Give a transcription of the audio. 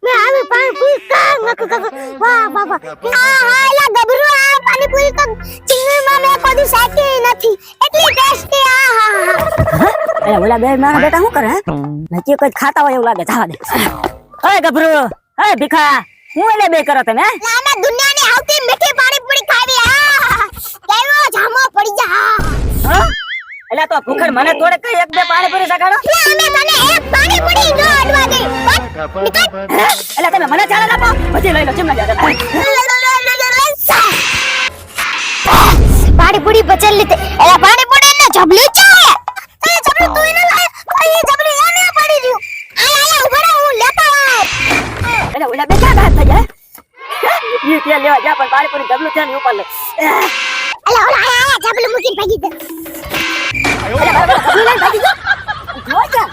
मैं आवे पानी पूरी का नक वाह बाबा હા એલા ગબરો આ પાણી પૂરી તો ચિંગમાં મે કોઈ સાકી નથી એટલી ટેસ્ટી એ ઓલા બે મારા બેટા શું કરે હે નકી કોઈ ખાતા હોય એવું લાગે જવા દે ઓય ગભરો ઓય ભીખા હું એટલે બે કરો તમે ના મે દુનિયાની સૌથી મીઠી પાણી પૂરી ખાવી કેવો જામો પડી જા હા એલા તો ભૂખર મને થોડે કઈ એક બે પાણી પૂરી સગાડો અમે તને એક પાણી પૂરી જો અડવા દે એલા તમે મને ચાલે આપો પછી લઈ લો ચીમના જા પાણી પૂરી બચેલ લીતે એલા પાણી પૂરી ને જબલી છે તે જબલી તું એને લાય એ જબલી એને પડી રહ્યું આયા ઉભરા હું લેતા એલા ઓલા બે ક્યાં ગાયબ થઈ ગયા ઈ ત્યાં લેવા જા પણ પાણી પૂરી જબલું છે ને ઉપર લે એલા ઓલા આયા જબલી મૂકીને ભાગી દે એલા ભાગી જો જો